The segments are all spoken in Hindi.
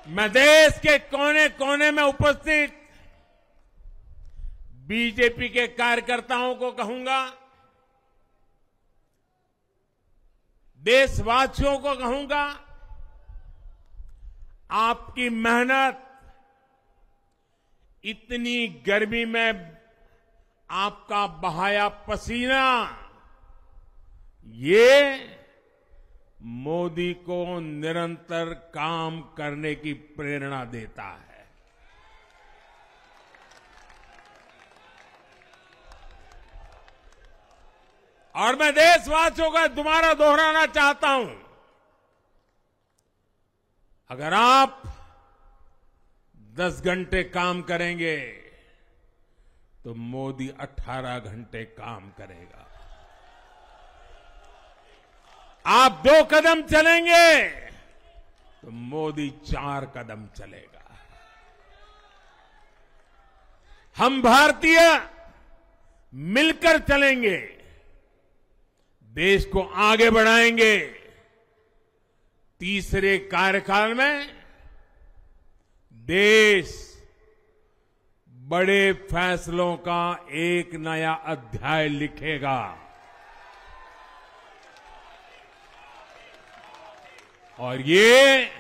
मैं देश के कोने कोने में उपस्थित बीजेपी के कार्यकर्ताओं को कहूंगा, देशवासियों को कहूंगा, आपकी मेहनत, इतनी गर्मी में आपका बहाया पसीना, ये मोदी को निरंतर काम करने की प्रेरणा देता है। और मैं देशवासियों का दोबारा दोहराना चाहता हूं, अगर आप 10 घंटे काम करेंगे तो मोदी 18 घंटे काम करेगा। आप 2 कदम चलेंगे तो मोदी 4 कदम चलेगा। हम भारतीय मिलकर चलेंगे, देश को आगे बढ़ाएंगे। तीसरे कार्यकाल में देश बड़े फैसलों का एक नया अध्याय लिखेगा। और ये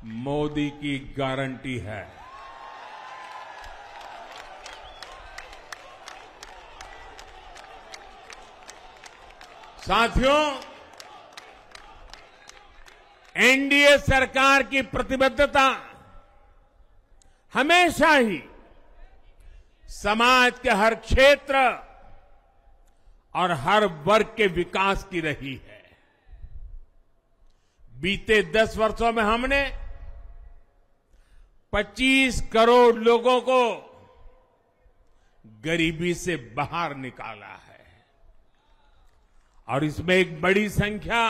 मोदी की गारंटी है। साथियों, एनडीए सरकार की प्रतिबद्धता हमेशा ही समाज के हर क्षेत्र और हर वर्ग के विकास की रही है। बीते 10 वर्षों में हमने 25 करोड़ लोगों को गरीबी से बाहर निकाला है, और इसमें एक बड़ी संख्या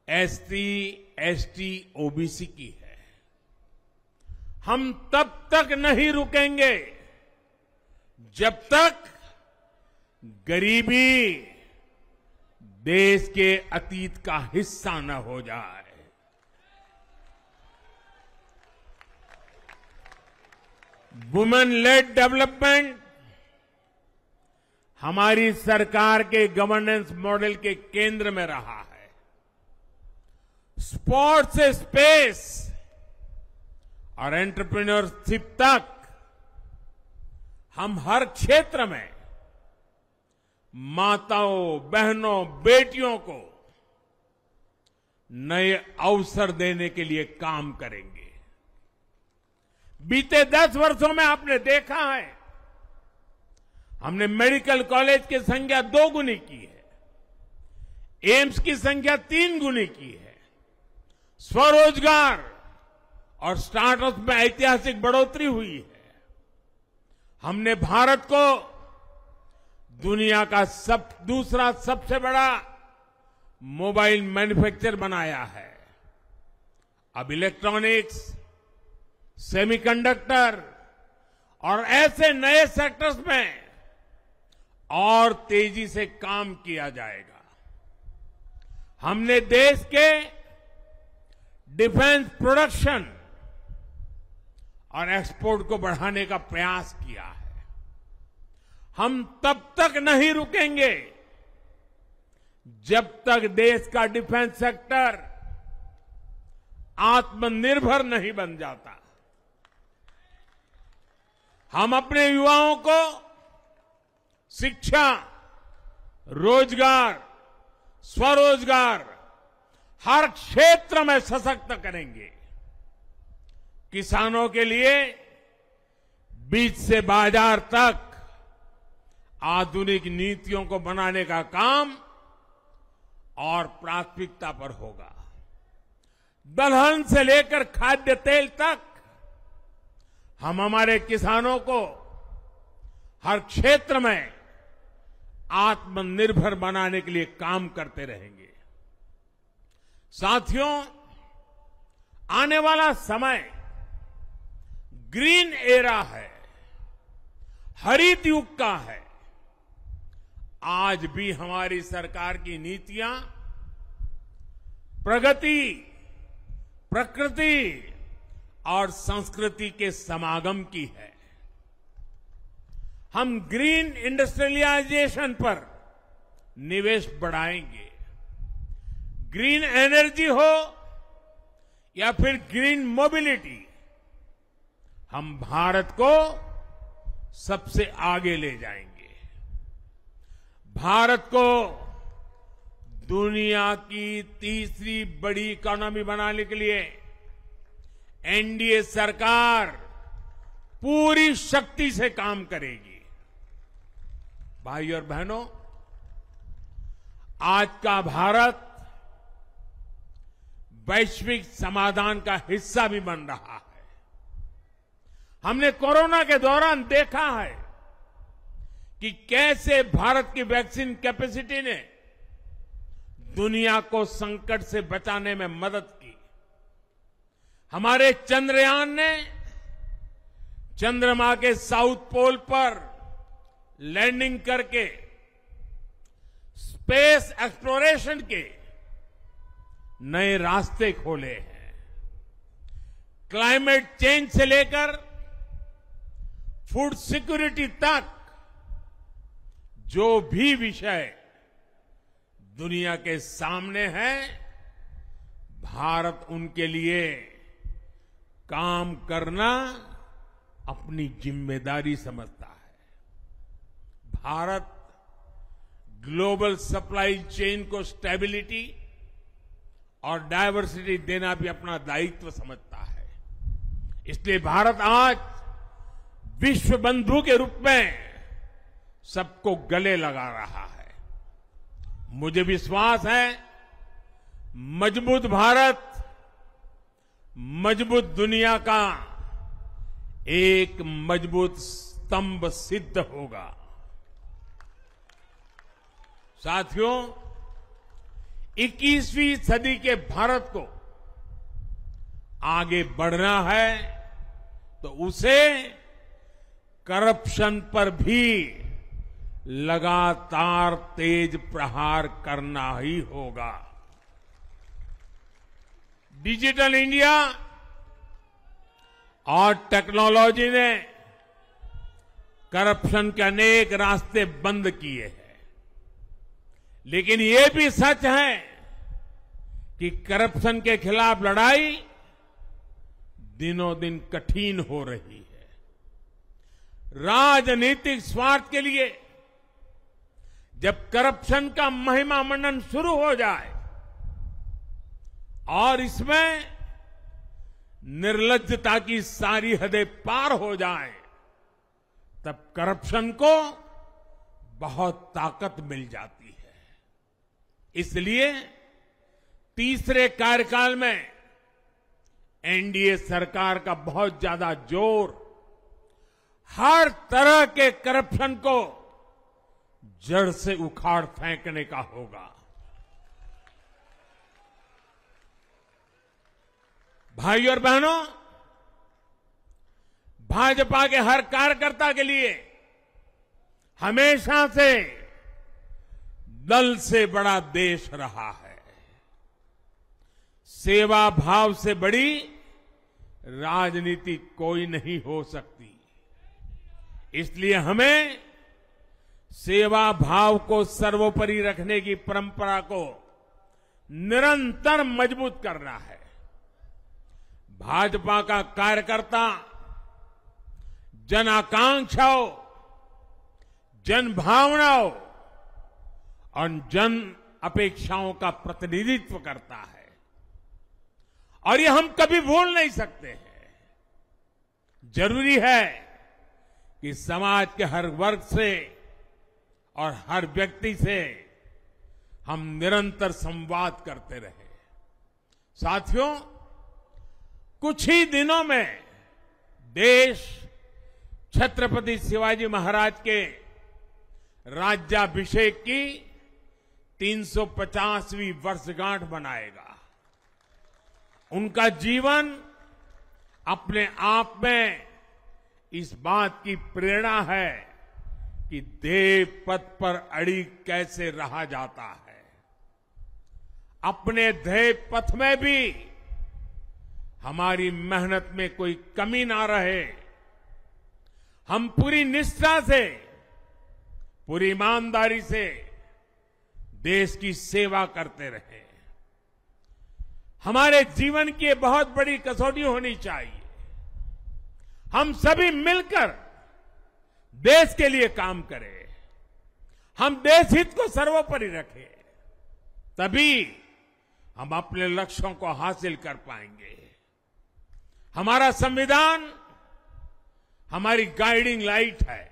एसटी, एसटी, ओबीसी की है। हम तब तक नहीं रुकेंगे जब तक गरीबी देश के अतीत का हिस्सा न हो जाए। वुमेन लेड डेवलपमेंट हमारी सरकार के गवर्नेंस मॉडल के केंद्र में रहा है। स्पोर्ट्स से स्पेस और एंटरप्रेन्योरशिप तक हम हर क्षेत्र में माताओं, बहनों, बेटियों को नए अवसर देने के लिए काम करेंगे। बीते 10 वर्षों में आपने देखा है, हमने मेडिकल कॉलेज की संख्या 2 गुनी की है, एम्स की संख्या 3 गुनी की है, स्वरोजगार और स्टार्टअप में ऐतिहासिक बढ़ोतरी हुई है। हमने भारत को दुनिया का दूसरा सबसे बड़ा मोबाइल मैन्युफैक्चर बनाया है। अब इलेक्ट्रॉनिक्स, सेमीकंडक्टर और ऐसे नए सेक्टर्स में और तेजी से काम किया जाएगा। हमने देश के डिफेंस प्रोडक्शन और एक्सपोर्ट को बढ़ाने का प्रयास किया है। हम तब तक नहीं रुकेंगे जब तक देश का डिफेंस सेक्टर आत्मनिर्भर नहीं बन जाता। हम अपने युवाओं को शिक्षा, रोजगार, स्वरोजगार हर क्षेत्र में सशक्त करेंगे। किसानों के लिए बीज से बाजार तक आधुनिक नीतियों को बनाने का काम और प्राथमिकता पर होगा। दलहन से लेकर खाद्य तेल तक हम हमारे किसानों को हर क्षेत्र में आत्मनिर्भर बनाने के लिए काम करते रहेंगे। साथियों, आने वाला समय ग्रीन एरा है, हरित युग का है। आज भी हमारी सरकार की नीतियां प्रगति, प्रकृति और संस्कृति के समागम की है। हम ग्रीन इंडस्ट्रियलाइजेशन पर निवेश बढ़ाएंगे। ग्रीन एनर्जी हो या फिर ग्रीन मोबिलिटी, हम भारत को सबसे आगे ले जाएंगे। भारत को दुनिया की तीसरी बड़ी इकोनॉमी बनाने के लिए एनडीए सरकार पूरी शक्ति से काम करेगी। भाई और बहनों, आज का भारत वैश्विक समाधान का हिस्सा भी बन रहा है। हमने कोरोना के दौरान देखा है कि कैसे भारत की वैक्सीन कैपेसिटी ने दुनिया को संकट से बचाने में मदद की। हमारे चंद्रयान ने चंद्रमा के साउथ पोल पर लैंडिंग करके स्पेस एक्सप्लोरेशन के नए रास्ते खोले हैं। क्लाइमेट चेंज से लेकर फूड सिक्योरिटी तक जो भी विषय दुनिया के सामने है, भारत उनके लिए काम करना अपनी जिम्मेदारी समझता है। भारत ग्लोबल सप्लाई चेन को स्टेबिलिटी और डायवर्सिटी देना भी अपना दायित्व समझता है। इसलिए भारत आज विश्व बंधु के रूप में सबको गले लगा रहा है। मुझे विश्वास है, मजबूत भारत मजबूत दुनिया का एक मजबूत स्तंभ सिद्ध होगा। साथियों, 21वीं सदी के भारत को आगे बढ़ना है तो उसे करप्शन पर भी लगातार तेज प्रहार करना ही होगा। डिजिटल इंडिया और टेक्नोलॉजी ने करप्शन के अनेक रास्ते बंद किए हैं, लेकिन ये भी सच है कि करप्शन के खिलाफ लड़ाई दिनों दिन कठिन हो रही है। राजनीतिक स्वार्थ के लिए जब करप्शन का महिमा मंडन शुरू हो जाए और इसमें निर्लज्जता की सारी हदें पार हो जाए, तब करप्शन को बहुत ताकत मिल जाती है। इसलिए तीसरे कार्यकाल में एनडीए सरकार का बहुत ज्यादा जोर हर तरह के करप्शन को जड़ से उखाड़ फेंकने का होगा। भाई और बहनों, भाजपा के हर कार्यकर्ता के लिए हमेशा से दल से बड़ा देश रहा है। सेवा भाव से बड़ी राजनीति कोई नहीं हो सकती। इसलिए हमें सेवा भाव को सर्वोपरि रखने की परंपरा को निरंतर मजबूत करना है। भाजपा का कार्यकर्ता जन आकांक्षाओं, जन भावनाओं और जन अपेक्षाओं का प्रतिनिधित्व करता है, और ये हम कभी भूल नहीं सकते हैं। जरूरी है कि समाज के हर वर्ग से और हर व्यक्ति से हम निरंतर संवाद करते रहे। साथियों, कुछ ही दिनों में देश छत्रपति शिवाजी महाराज के राज्याभिषेक की 350वीं वर्षगांठ मनाएगा। उनका जीवन अपने आप में इस बात की प्रेरणा है कि ध्येय पथ पर अड़ी कैसे रहा जाता है। अपने ध्येय पथ में भी हमारी मेहनत में कोई कमी ना रहे, हम पूरी निष्ठा से, पूरी ईमानदारी से देश की सेवा करते रहे। हमारे जीवन की बहुत बड़ी कसौटी होनी चाहिए। हम सभी मिलकर देश के लिए काम करें, हम देश हित को सर्वोपरि रखें, तभी हम अपने लक्ष्यों को हासिल कर पाएंगे। हमारा संविधान हमारी गाइडिंग लाइट है।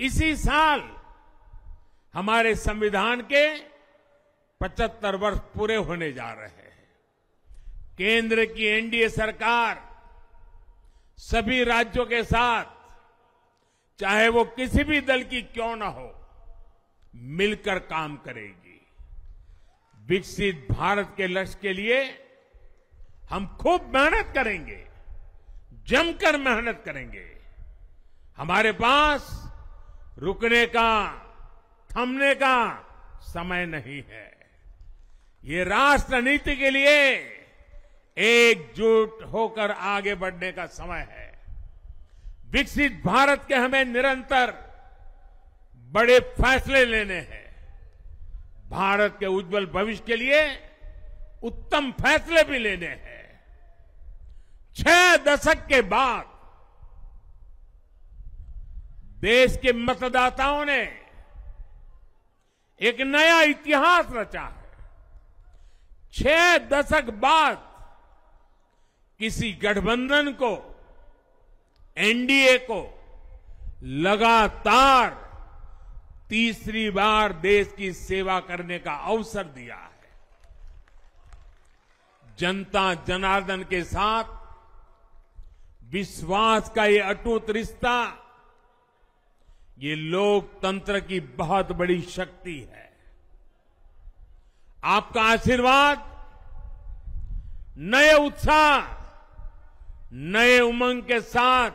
इसी साल हमारे संविधान के 75 वर्ष पूरे होने जा रहे हैं। केंद्र की एनडीए सरकार सभी राज्यों के साथ, चाहे वो किसी भी दल की क्यों न हो, मिलकर काम करेगी। विकसित भारत के लक्ष्य के लिए हम खूब मेहनत करेंगे, जमकर मेहनत करेंगे। हमारे पास रुकने का, थमने का समय नहीं है। ये राष्ट्र नीति के लिए एकजुट होकर आगे बढ़ने का समय है। विकसित भारत के हमें निरंतर बड़े फैसले लेने हैं। भारत के उज्जवल भविष्य के लिए उत्तम फैसले भी लेने हैं। 6 दशक के बाद देश के मतदाताओं ने एक नया इतिहास रचा है। 6 दशक बाद किसी गठबंधन को, एनडीए को लगातार तीसरी बार देश की सेवा करने का अवसर दिया है। जनता जनार्दन के साथ विश्वास का ये अटूट रिश्ता, ये लोकतंत्र की बहुत बड़ी शक्ति है। आपका आशीर्वाद नए उत्साह, नए उमंग के साथ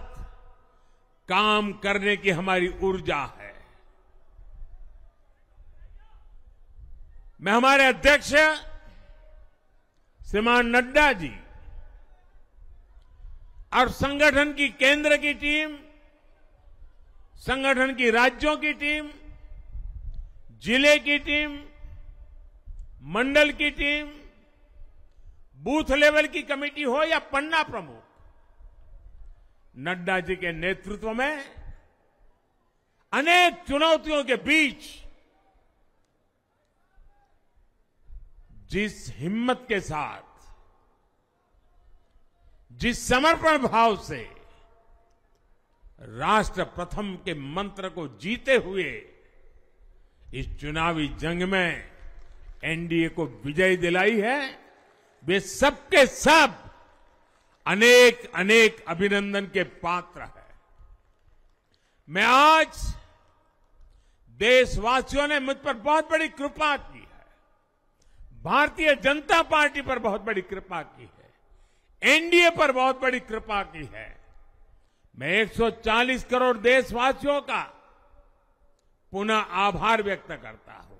काम करने की हमारी ऊर्जा है। मैं हमारे अध्यक्ष श्रीमान नड्डा जी और संगठन की केंद्र की टीम, संगठन की राज्यों की टीम, जिले की टीम, मंडल की टीम, बूथ लेवल की कमेटी हो या पन्ना प्रमुख, नड्डा जी के नेतृत्व में अनेक चुनौतियों के बीच जिस हिम्मत के साथ, जिस समर्पण भाव से राष्ट्र प्रथम के मंत्र को जीते हुए इस चुनावी जंग में एनडीए को विजय दिलाई है, वे सबके सब अनेक अनेक अभिनंदन के पात्र हैं। मैं आज, देशवासियों ने मुझ पर बहुत बड़ी कृपा की है, भारतीय जनता पार्टी पर बहुत बड़ी कृपा की है, एनडीए पर बहुत बड़ी कृपा की है। मैं 140 करोड़ देशवासियों का पुनः आभार व्यक्त करता हूं।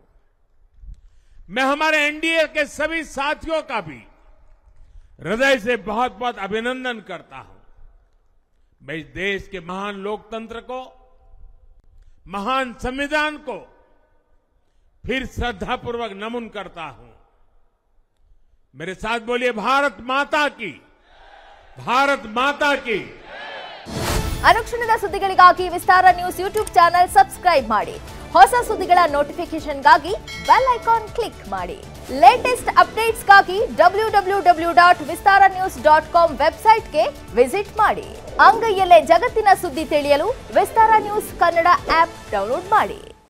मैं हमारे एनडीए के सभी साथियों का भी हृदय से बहुत बहुत अभिनंदन करता हूं। मैं इस देश के महान लोकतंत्र को, महान संविधान को फिर श्रद्धापूर्वक नमन करता हूं। मेरे साथ बोलिए, भारत माता की, भारत माता की। ಅನುಕ್ಷಣದ ಸುದ್ದಿಗಳಿಗಾಗಿ ವಿಸ್ತಾರ ನ್ಯೂಸ್ ಯೂಟ್ಯೂಬ್ ಚಾನೆಲ್ ಸಬ್ಸ್ಕ್ರೈಬ್ ಮಾಡಿ. ಹೊಸ ಸುದ್ದಿಗಳ ನೋಟಿಫಿಕೇಶನ್ಗಾಗಿ ಬೆಲ್ ಐಕಾನ್ ಕ್ಲಿಕ್ ಮಾಡಿ. ಲೇಟೆಸ್ಟ್ ಅಪ್ಡೇಟ್ಸ್ಗಾಗಿ www.vistaranews.com ವೆಬ್ಸೈಟ್ಗೆ ವಿಸಿಟ್ ಮಾಡಿ. ಅಂಗೈಯಲ್ಲೇ ಜಗತ್ತಿನ ಸುದ್ದಿ ತಿಳಿಯಲು ವಿಸ್ತಾರ ನ್ಯೂಸ್ ಕನ್ನಡ ಆಪ್ ಡೌನ್ಲೋಡ್ ಮಾಡಿ.